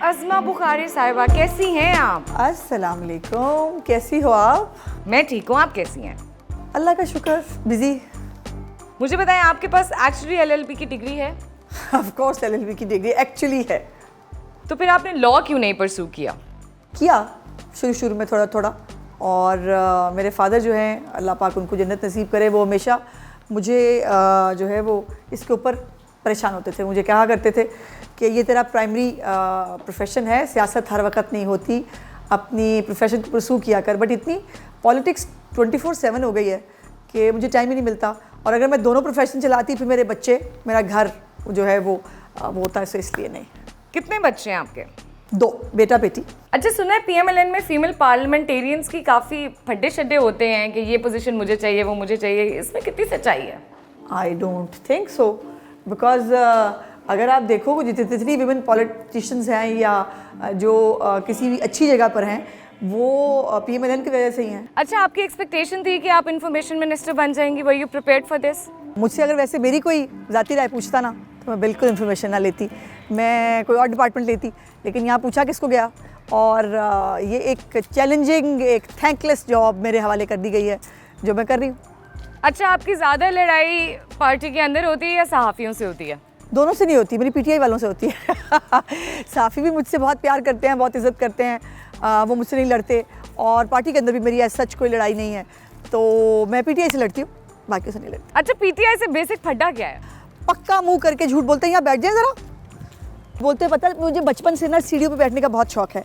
अज़मा बुखारी साहिबा, कैसी हैं आप? अस्सलाम वालेकुम, कैसी हो आप? मैं ठीक हूँ, आप कैसी हैं? अल्लाह का शुक्र, बिजी। मुझे बताएं, आपके पास एक्चुअली एलएलबी की डिग्री है? ऑफ कोर्स एलएलबी की डिग्री एक्चुअली है। तो फिर आपने लॉ क्यों नहीं परस्यू किया? शुरू में थोड़ा थोड़ा। और मेरे फादर जो हैं, अल्लाह पाक उनको जन्नत नसीब करे, वो हमेशा मुझे जो है वो इसके ऊपर परेशान होते थे। मुझे कहा करते थे कि ये तेरा प्राइमरी प्रोफेशन है, सियासत हर वक्त नहीं होती, अपनी प्रोफेशन को परस्यू किया कर। बट इतनी पॉलिटिक्स 24/7 हो गई है कि मुझे टाइम ही नहीं मिलता। और अगर मैं दोनों प्रोफेशन चलाती फिर मेरे बच्चे, मेरा घर जो है वो होता है, इसलिए नहीं। कितने बच्चे हैं आपके? 2 बेटा बेटी। अच्छा, सुना है पीएमएलएन में फीमेल पार्लियामेंटेरियंस की काफ़ी फड्डे शड्डे होते हैं कि ये पोजीशन मुझे चाहिए, वो मुझे चाहिए। इसमें कितनी सच्चाई है? आई डोंट थिंक सो, बिकॉज अगर आप देखो जितनी विमेन पॉलिटिशियंस हैं या जो किसी भी अच्छी जगह पर हैं, वो पीएमएलएन की वजह से ही हैं। अच्छा, आपकी एक्सपेक्टेशन थी कि आप इंफॉर्मेशन मिनिस्टर बन जाएंगी? Were you prepared for this? मुझसे अगर वैसे मेरी कोई ज़ाती राय पूछता ना तो मैं बिल्कुल इन्फॉर्मेशन ना लेती, मैं कोई और डिपार्टमेंट लेती। लेकिन यहाँ पूछा किसको गया, और ये एक चैलेंजिंग, एक थैंकलेस जॉब मेरे हवाले कर दी गई है जो मैं कर रही हूँ। अच्छा, आपकी ज़्यादा लड़ाई पार्टी के अंदर होती है या सहाफ़ियों से होती है? दोनों से नहीं होती, मेरी पीटीआई वालों से होती है। साफ़ी भी मुझसे बहुत प्यार करते हैं, बहुत इज़्ज़त करते हैं, वो मुझसे नहीं लड़ते। और पार्टी के अंदर भी मेरी सच कोई लड़ाई नहीं है, तो मैं पीटीआई से लड़ती हूँ, बाकी से नहीं लड़ती। अच्छा, पीटीआई से बेसिक फड्डा क्या है? पक्का मुंह करके झूठ बोलते हैं। यहाँ बैठ जाए ज़रा। बोलते पता है, मुझे बचपन से ना सीढ़ियों पे बैठने का बहुत शौक़ है।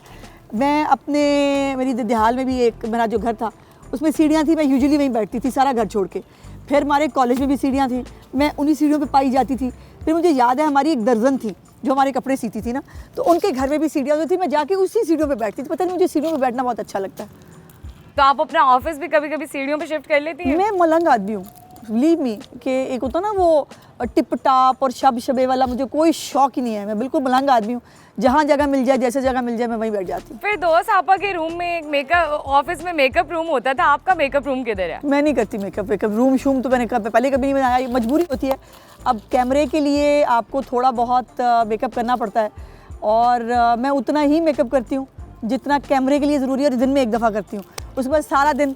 मैं मेरी दिहाल में भी एक मेरा जो घर था उसमें सीढ़ियाँ थी, मैं यूजुअली वहीं बैठती थी सारा घर छोड़ के। फिर हमारे कॉलेज में भी सीढ़ियाँ थी, मैं उन्हीं सीढ़ियों पे पाई जाती थी। फिर मुझे याद है हमारी एक दर्जन थी जो हमारे कपड़े सीती थी ना, तो उनके घर में भी सीढ़ियाँ होती थी, मैं जाके उसी सीढ़ियों पे बैठती थी। पता नहीं, मुझे सीढ़ियों पे बैठना बहुत अच्छा लगता है। तो आप अपना ऑफिस भी कभी कभी सीढ़ियों पे शिफ्ट कर लेती हैं? मैं मलंग आदमी हूँ, बिलीव मी, कि एक होता ना वो टिप टाप और शब शबे वाला, मुझे कोई शौक ही नहीं है। मैं बिल्कुल मलंग आदमी हूँ, जहाँ जगह मिल जाए, जैसे जगह मिल जाए मैं वहीं बैठ जाती हूँ। फिर दोस्त आपा के रूम में एक मेकअप, ऑफिस में मेकअप रूम होता था, आपका मेकअप रूम किधर है? मैं नहीं करती मेकअप रूम शूम, तो मैंने पहले कभी नहीं बनाया, मजबूरी होती है। अब कैमरे के लिए आपको थोड़ा बहुत मेकअप करना पड़ता है, और मैं उतना ही मेकअप करती हूँ जितना कैमरे के लिए ज़रूरी है, और दिन में एक दफ़ा करती हूँ। उसके बाद सारा दिन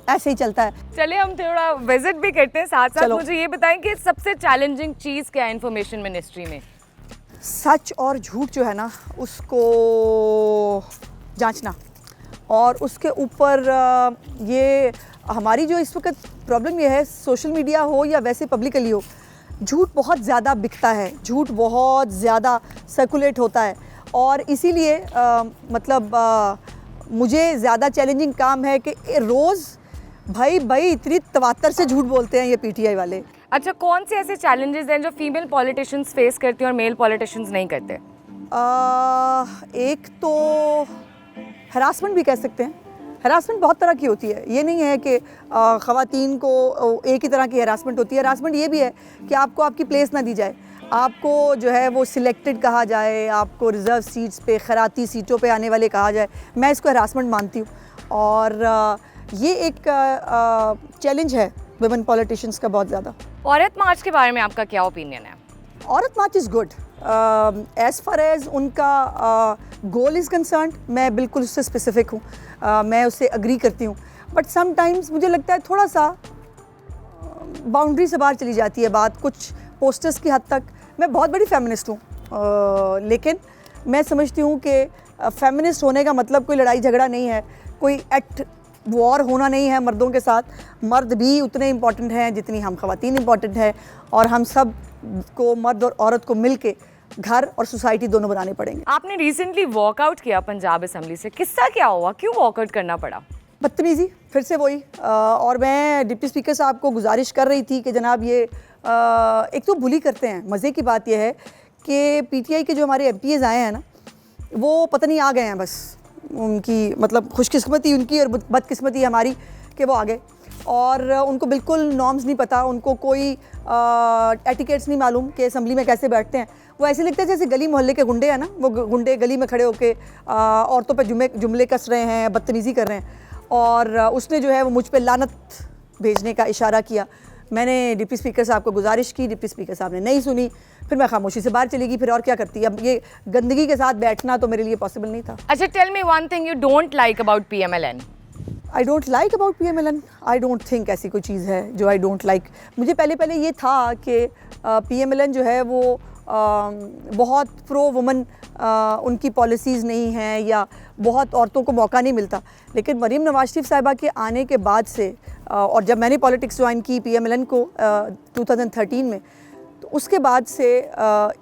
ऐसे ही चलता है। चलिए हम थोड़ा विजिट भी करते हैं साथ साथ। मुझे ये बताएं कि सबसे चैलेंजिंग चीज़ क्या है इन्फॉर्मेशन मिनिस्ट्री में? सच और झूठ जो है ना, उसको जांचना। और उसके ऊपर ये हमारी जो इस वक्त प्रॉब्लम ये है, सोशल मीडिया हो या वैसे पब्लिकली हो, झूठ बहुत ज़्यादा बिकता है, झूठ बहुत ज़्यादा सर्कुलेट होता है। और इसीलिए मुझे ज़्यादा चैलेंजिंग काम है कि रोज़ भाई इतनी तवातर से झूठ बोलते हैं ये पीटीआई वाले। अच्छा, कौन से ऐसे चैलेंजेस हैं जो फीमेल पॉलिटिशियंस फेस करती हैं और मेल पॉलिटिशियंस नहीं करते? एक तो हरासमेंट भी कह सकते हैं। हरासमेंट बहुत तरह की होती है, ये नहीं है कि ख़वातीन को एक ही तरह की हरासमेंट होती है। हरासमेंट ये भी है कि आपको आपकी प्लेस ना दी जाए, आपको जो है वो सिलेक्टेड कहा जाए, आपको रिज़र्व सीट्स पे, खैराती सीटों पे आने वाले कहा जाए। मैं इसको हरासमेंट मानती हूँ, और ये एक चैलेंज है वुमेन पॉलिटिशियंस का बहुत ज़्यादा। औरत मार्च के बारे में आपका क्या ओपिनियन है? Aurat March is good as far as उनका गोल इज़ कंसर्न। मैं बिल्कुल उससे स्पेसिफिक हूँ, मैं उससे अग्री करती हूँ। बट समटाइम्स मुझे लगता है थोड़ा सा बाउंड्री से बाहर चली जाती है बात, कुछ पोस्टर्स की हद तक। मैं बहुत बड़ी फेमिनिस्ट हूँ, लेकिन मैं समझती हूँ कि फेमिनिस्ट होने का मतलब कोई लड़ाई झगड़ा नहीं है, कोई एट वॉर होना नहीं है मर्दों के साथ। मर्द भी उतने इम्पॉर्टेंट हैं जितनी हम ख़वातीन इम्पॉर्टेंट हैं, और हम सब को, मर्द और औरत को मिल के घर और सोसाइटी दोनों बनाने पड़ेंगे। आपने रिसेंटली वॉकआउट किया पंजाब असेंबली से, किस्सा क्या हुआ, क्यों वॉकआउट करना पड़ा? बदतमीज़ी, फिर से वही। और मैं डिप्टी स्पीकर साहब को गुजारिश कर रही थी कि जनाब ये एक तो बुली करते हैं। मज़े की बात यह है कि पीटीआई के जो हमारे एमपीएस आए हैं ना, वो पता नहीं आ गए हैं, बस उनकी मतलब खुशकिस्मती उनकी और बदकिस्मती हमारी कि वो आ गए। और उनको बिल्कुल नॉर्म्स नहीं पता, उनको कोई एटिकेट्स नहीं मालूम कि असम्बली में कैसे बैठते हैं। वो ऐसे लगता है जैसे गली मोहल्ले के गुंडे हैं ना, वो गुंडे गली में खड़े होके औरतों पे जुमले कस रहे हैं, बदतमीज़ी कर रहे हैं। और उसने जो है वो मुझ पे लानत भेजने का इशारा किया। मैंने डिप्टी स्पीकर साहब को गुजारिश की, डिप्टी स्पीकर साहब ने नहीं सुनी, फिर मैं खामोशी से बाहर चली गई। फिर और क्या करती, अब ये गंदगी के साथ बैठना तो मेरे लिए पॉसिबल नहीं था। अच्छा, tell me one thing you don't like about PMLN। I don't like about PMLN, I don't think ऐसी कोई चीज़ है जो आई डोंट लाइक। मुझे पहले ये था कि PMLN जो है वो बहुत प्रो वुमन उनकी पॉलिसीज़ नहीं हैं या बहुत औरतों को मौका नहीं मिलता। लेकिन मरीम नवाज शरीफ साहिबा के आने के बाद से और जब मैंने पॉलिटिक्स ज्वाइन की PMLN को 2013 में, तो उसके बाद से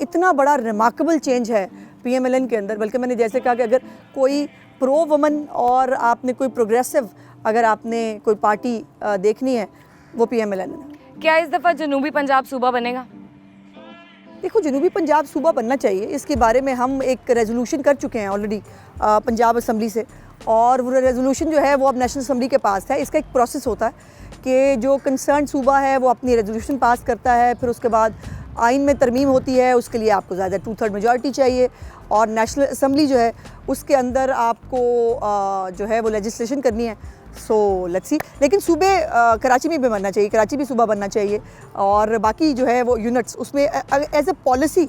इतना बड़ा रिमार्केबल चेंज है PMLN के अंदर। बल्कि मैंने जैसे कहा कि अगर कोई प्रो वुमन और आपने कोई प्रोग्रेसिव अगर आपने कोई पार्टी देखनी है वो PMLN है। क्या इस दफ़ा जनूबी पंजाब सूबा बनेगा? देखो, जनूबी पंजाब सूबा बनना चाहिए, इसके बारे में हम एक रेजोल्यूशन कर चुके हैं ऑलरेडी पंजाब असम्बली से, और वो रेजोल्यूशन जो है वो अब नेशनल असम्बली के पास है। इसका एक प्रोसेस होता है कि जो कंसर्न सूबा है वो अपनी रेजोल्यूशन पास करता है, फिर उसके बाद आइन में तरमीम होती है, उसके लिए आपको ज़्यादा 2/3 मेजॉरिटी चाहिए, और नेशनल असम्बली जो है उसके अंदर आपको जो है वो लेजिस्लेशन करनी है। So let's see. लेकिन सूबे कराची में भी बनना चाहिए, कराची भी सूबा बनना चाहिए, और बाकी जो है वो यूनिट्स उसमें एज ए पॉलिसी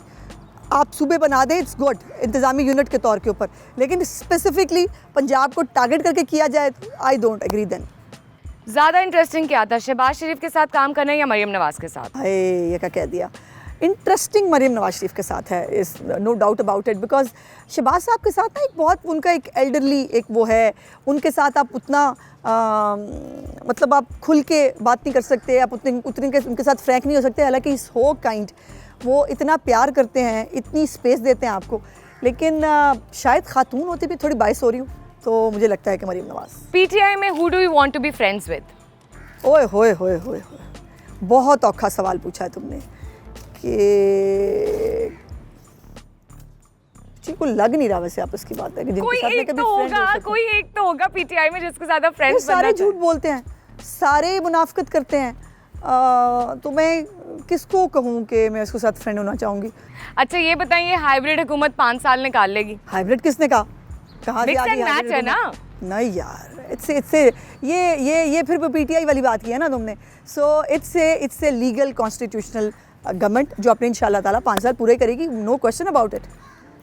आप सूबे बना दें, इट्स गुड, इंतज़ामी यूनिट के तौर के ऊपर। लेकिन स्पेसिफिकली पंजाब को टारगेट करके किया जाए तो आई डोंट एग्री देन। ज़्यादा इंटरेस्टिंग क्या था, शहबाज शरीफ के साथ काम करना या मरीम नवाज़ के साथ? हाय, ये क्या कह दिया। इंटरेस्टिंग मरीम नवाज शरीफ के साथ है, is no doubt about it, because Shahbaz साहब के साथ ना एक बहुत उनका एक एल्डरली एक वो है, उनके साथ आप उतना मतलब आप खुल के बात नहीं कर सकते, आप उतने उनके साथ फ्रैंक नहीं हो सकते। हालांकि इस हो काइंड, वो इतना प्यार करते हैं, इतनी स्पेस देते हैं आपको। लेकिन शायद खातून होती भी थोड़ी बाइस हो रही हूँ, तो मुझे लगता है कि मरीम नवाज। PTI में who do you want to be friends with? ओए होए होए होए, बहुत औखा सवाल पूछा है तुमने कि को लग नहीं रहा। वैसे आपस की बात है कि कोई एक तो होगा PTI में जिसके साथ आप फ्रेंड्स बनना। सारे झूठ बोलते हैं, सारे मुनाफिकत करते हैं, तो मैं किसको कहूँ कि मैं उसके साथ फ्रेंड होना चाहूँगी। अच्छा, ये बताइए, हाइब्रिड हुकूमत 5 साल निकाल लेगी? हाइब्रिड किसने कहा? कहाँ से आ गई मैच है ना? नहीं यार, इट्स ये फिर PTI वाली बात की है ना तुमने। So it's a legal constitutional government जो अपने इंशाल्लाह ताला 5 साल पूरे करेगी, नो क्वेश्चन अबाउट इट।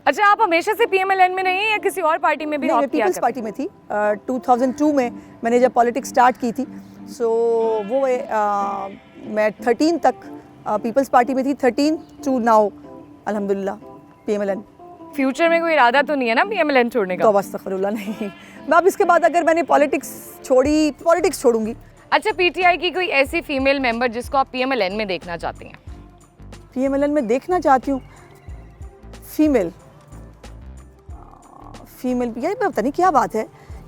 अच्छा, आप हमेशा से PMLN में नहीं या किसी और पार्टी में भी हॉप किया? पीपल्स पार्टी में थी। 2002 में मैंने जब पॉलिटिक्स स्टार्ट की थी, सो वो मैं 13 तक पीपल्स पार्टी में थी, 13 टू नाउ अल्हम्दुलिल्लाह PMLN। फ्यूचर में कोई इरादा तो नहीं है ना PMLN छोड़ने का? तो अस्तगफिरुल्लाह, नहीं। मैं अब इसके बाद अगर मैंने पॉलिटिक्स छोड़ी, पॉलिटिक्स छोड़ूंगी। अच्छा, PTI की कोई ऐसी फीमेल मेंबर जिसको आप PMLN में देखना चाहती हैं? PMLN में देखना चाहती हूँ फीमेल यार, पता नहीं क्या बात है,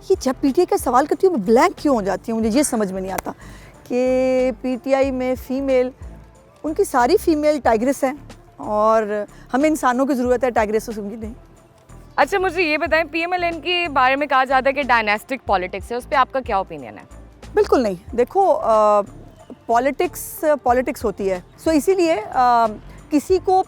ये जब PTI का सवाल करती हूँ मैं ब्लैंक क्यों हो जाती हूँ, मुझे ये समझ में नहीं आता कि PTI में फ़ीमेल, उनकी सारी फीमेल टाइग्रेस हैं और हमें इंसानों की ज़रूरत है, टाइग्रेस उनकी नहीं। अच्छा, मुझे ये बताएं, PMLN के बारे में कहा जाता है कि डायनेस्टिक पॉलिटिक्स है, उस पर आपका क्या ओपिनियन है? बिल्कुल नहीं। देखो, पॉलिटिक्स होती है, सो इसीलिए किसी को,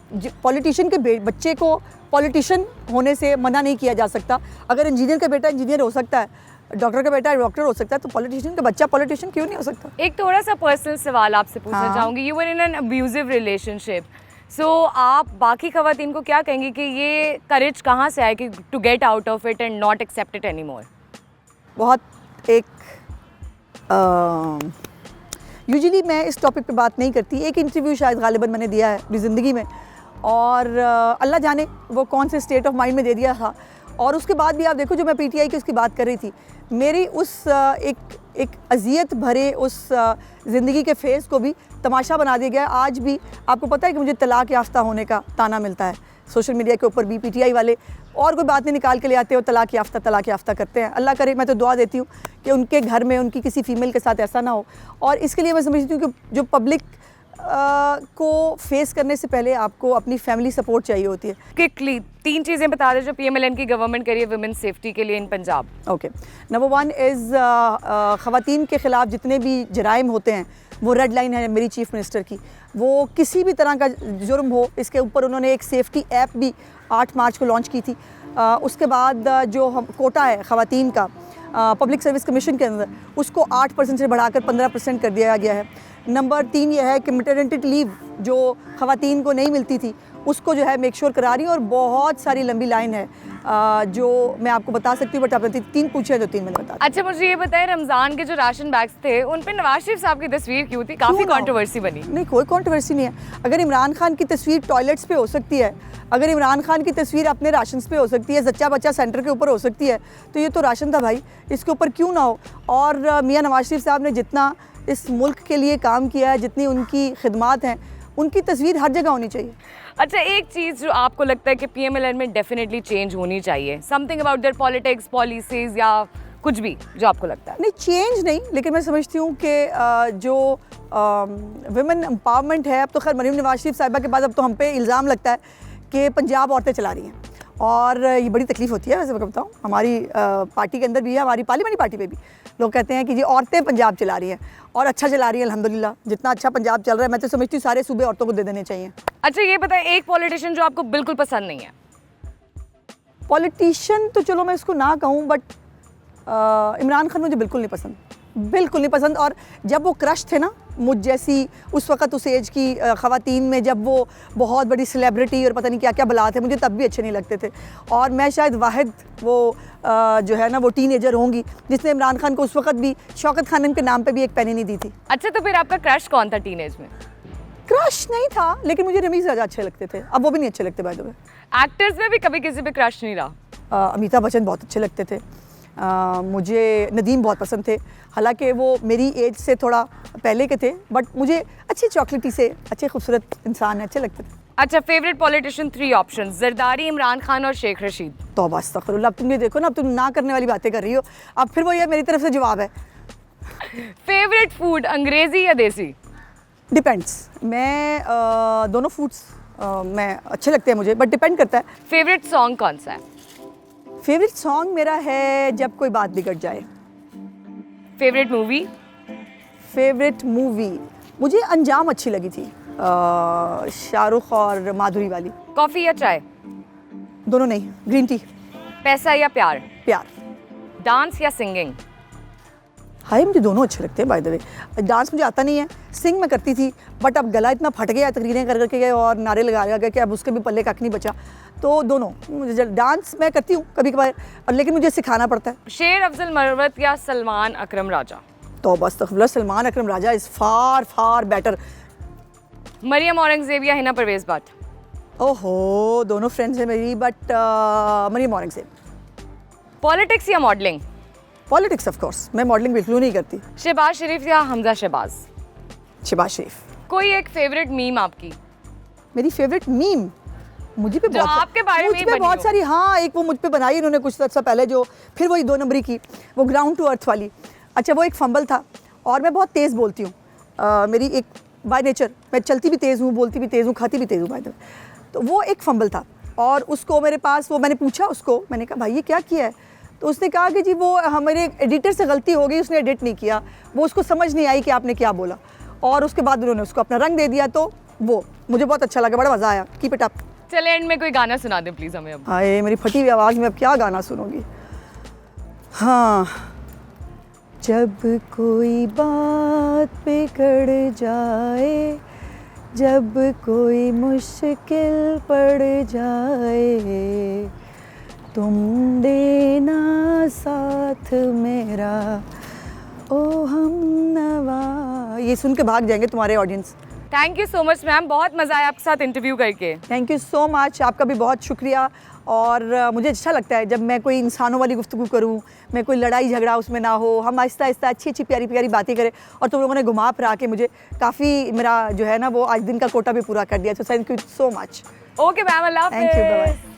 पॉलिटिशियन के बच्चे को पॉलिटिशियन होने से मना नहीं किया जा सकता। अगर इंजीनियर का बेटा इंजीनियर हो सकता है, डॉक्टर का बेटा डॉक्टर हो सकता है, तो पॉलिटिशियन का बच्चा पॉलिटिशियन क्यों नहीं हो सकता? एक थोड़ा सा पर्सनल सवाल आपसे पूछना चाहूँगी। You were in an abusive relationship, so आप बाकी ख़वातीन को क्या कहेंगे कि ये करेज कहाँ से आए कि to get out of it and not accept it any more? बहुत एक यूजुअली मैं इस टॉपिक पे बात नहीं करती। एक इंटरव्यू शायद गालिबन मैंने दिया है अपनी ज़िंदगी में, और अल्लाह जाने वो कौन से स्टेट ऑफ माइंड में दे दिया था। और उसके बाद भी आप देखो, जो मैं PTI की उसकी बात कर रही थी, मेरी उस एक अजियत भरे उस ज़िंदगी के फेज़ को भी तमाशा बना दिया गया। आज भी आपको पता है कि मुझे तलाक याफ्ता होने का ताना मिलता है सोशल मीडिया के ऊपर भी। PTI वाले और कोई बात नहीं निकाल के ले आते हो, तलाक याफ्ता करते हैं। अल्लाह करे, मैं तो दुआ देती हूँ कि उनके घर में उनकी किसी फीमेल के साथ ऐसा ना हो। और इसके लिए मैं समझती हूँ कि जो पब्लिक को फेस करने से पहले आपको अपनी फैमिली सपोर्ट चाहिए होती है। क्विकली 3 चीज़ें बता दें जो PMLN की गवर्नमेंट करी है वुमेन सेफ्टी के लिए इन पंजाब। ओके, नंबर 1 इज़ ख़वातीन के ख़िलाफ़ जितने भी जराइम होते हैं वो रेड लाइन है मेरी चीफ़ मिनिस्टर की। वो किसी भी तरह का जुर्म हो, इसके ऊपर उन्होंने एक सेफ्टी ऐप भी 8 मार्च को लॉन्च की थी। उसके बाद जो हम कोटा है ख़वातीन का, पब्लिक सर्विस कमीशन के अंदर, उसको 8% से बढ़ाकर 15% कर दिया गया है। नंबर 3 ये है कि मैटरनिटी लीव जो ख़वातीन को नहीं मिलती थी उसको जो है मेक श्योर करा रही है। और बहुत सारी लंबी लाइन है जो मैं आपको बता सकती हूँ, बट आपने 3 पूछे हैं तो 3 मैंने बता। अच्छा मुझे ये बताएं, रमज़ान के जो राशन बैग्स थे उन पे नवाज शरीफ साहब की तस्वीर क्यों थी? काफ़ी कंट्रोवर्सी बनी। नहीं, कोई कंट्रोवर्सी नहीं है। अगर इमरान खान की तस्वीर टॉयलेट्स पे हो सकती है, अगर इमरान खान की तस्वीर अपने राशन पे हो सकती है, जच्चा बच्चा सेंटर के ऊपर हो सकती है, तो ये तो राशन था भाई, इसके ऊपर क्यों ना हो। और मियाँ नवाज शरीफ साहब ने जितना इस मुल्क के लिए काम किया है, जितनी उनकी खिदमात हैं, उनकी तस्वीर हर जगह होनी चाहिए। अच्छा एक चीज़ जो आपको लगता है कि PMLN में डेफिनेटली चेंज होनी चाहिए, something about their politics, policies या कुछ भी जो आपको लगता है? नहीं, चेंज नहीं, लेकिन मैं समझती हूँ कि जो वुमेन एम्पावरमेंट है, अब तो खैर मरीम नवाज शरीफ साहिबा के बाद अब तो हम पे इल्ज़ाम लगता है कि पंजाब औरतें चला रही हैं, और ये बड़ी तकलीफ़ होती है। वैसे मैं बताऊँ, हमारी पार्टी के अंदर भी है, हमारी पार्लियामेंट्री पार्टी पे भी लोग कहते हैं कि जी औरतें पंजाब चला रही हैं, और अच्छा चला रही हैं अल्हम्दुलिल्लाह। जितना अच्छा पंजाब चल रहा है, मैं तो समझती हूँ सारे सूबे औरतों को दे देने चाहिए। अच्छा ये बताएं, एक पॉलिटिशियन जो आपको बिल्कुल पसंद नहीं है? पॉलिटिशियन तो चलो मैं इसको ना कहूँ, बट इमरान खान मुझे बिल्कुल नहीं पसंद, बिल्कुल नहीं पसंद। और जब वो क्रश थे ना मुझ जैसी उस वक़्त उस एज की ख़वातीन में, जब वो बहुत बड़ी सेलिब्रिटी और पता नहीं क्या क्या बला थे, मुझे तब भी अच्छे नहीं लगते थे। और मैं शायद वाहिद वो जो है ना वो टीनेजर होंगी जिसने इमरान खान को उस वक़्त भी शौकत खानम के नाम पे भी एक पेनी नहीं दी थी। अच्छा तो फिर आपका क्रश कौन था टीनेज में? क्रश नहीं था, लेकिन मुझे रमीज़ राजा अच्छे लगते थे, अब वो भी नहीं अच्छे लगते बाय द वे। एक्टर्स में भी कभी किसी पे क्रश नहीं रहा? अमिताभ बच्चन बहुत अच्छे लगते थे, मुझे नदीम बहुत पसंद थे, हालांकि वो मेरी एज से थोड़ा पहले के थे, बट मुझे अच्छी चॉकलेटी से अच्छे खूबसूरत इंसान अच्छे लगते थे। अच्छा favourite politician 3 options, Zardari, Imran Khan और शेख रशीद। तौबा अस्तगफिरुल्लाह, अब तुम ये देखो ना, अब तुम ना करने वाली बातें कर रही हो, अब फिर वो ये मेरी तरफ से जवाब है। फेवरेट फूड, अंग्रेजी या देसी? डिपेंड्स, मैं दोनों फूड्स मैं अच्छे लगते हैं मुझे, बट डिपेंड करता है। फेवरेट सॉन्ग कौन सा है? फेवरेट सॉन्ग मेरा है जब कोई बात बिगड़ जाए। Favourite movie? फेवरेट मूवी मुझे अंजाम अच्छी लगी थी, शाहरुख और माधुरी वाली। कॉफ़ी या चाय? दोनों नहीं, ग्रीन टी। पैसा या प्यार? प्यार। डांस या सिंगिंग? हाय, मुझे दोनों अच्छे लगते हैं बाय द वे। डांस मुझे आता नहीं है, सिंग मैं करती थी, बट अब गला इतना फट गया, तकरीरें कर करके गए और नारे लगा गए कि अब उसके भी पल्ले कख नहीं बचा। तो दोनों, मुझे डांस मैं करती हूँ कभी कभार, लेकिन मुझे सिखाना पड़ता है। शेर अफजल मरवत या सलमान अकरम राजा? तौबा अस्तगफिरुल्लाह, Salman Akram Raja is far far better. Maryam Aurangzeb या हिना परवेज़ भट्ट? ओहो, दोनों फ्रेंड्स हैं मेरी, बट मरियम औरंगजेब। पॉलिटिक्स या मॉडलिंग? पॉलिटिक्स ऑफ कोर्स, मैं मॉडलिंग बिल्कुल नहीं करती। शहबाज शरीफ या हमजा शहबाज? शहबाज शरीफ। कोई एक फेवरेट मीम आपकी? मेरी फेवरेट मीम मुझे पे जो आपके बारे में मुझ पे बनी बहुत हो। सारी, हाँ एक वो मुझ पे बनाई इन्होंने कुछ अर्सा पहले, जो फिर वही 2 नंबरी की, वो ग्राउंड टू अर्थ वाली। अच्छा वो एक फंबल था, और मैं बहुत तेज़ बोलती हूँ, मेरी एक बाय नेचर, मैं चलती भी तेज़ हूँ, बोलती भी तेज़ हूँ, खाती भी तेज़ हूँ बाय द वे। तो वो एक फंबल था, और उसको मेरे पास, वो मैंने पूछा उसको, मैंने कहा भाई ये क्या किया है? तो उसने कहा कि जी वो हमारे एडिटर से गलती हो गई, उसने एडिट नहीं किया, वो उसको समझ नहीं आई कि आपने क्या बोला, और उसके बाद उन्होंने उसको अपना रंग दे दिया। तो वो मुझे बहुत अच्छा लगा, बड़ा मज़ा आया। Keep it up. चले एंड में कोई गाना सुना दे प्लीज़ हमें अब। हाय, मेरी फटी हुई आवाज़ में अब क्या गाना सुनूंगी। हाँ, जब कोई बात बिगड़ जाए, जब कोई मुश्किल पड़ जाए, तुम देना साथ मेरा ओ हमनवा। ये सुन के भाग जाएंगे तुम्हारे audience. Thank you so much ma'am, बहुत मज़ा आया आपके साथ इंटरव्यू करके। थैंक यू सो मच, आपका भी बहुत शुक्रिया। और मुझे अच्छा लगता है जब मैं कोई इंसानों वाली गुफ्तगू करूं, मैं कोई लड़ाई झगड़ा उसमें ना हो, हम आहिस्ता आहिस्ता अच्छी अच्छी प्यारी प्यारी बातें करें। और तुम लोगों ने घुमा फिरा के मुझे काफ़ी, मेरा जो है ना वो आज दिन का कोटा भी पूरा कर दिया। So thank you so much. Okay ma'am, Allah हाफ़िज़। Thank you, bye bye.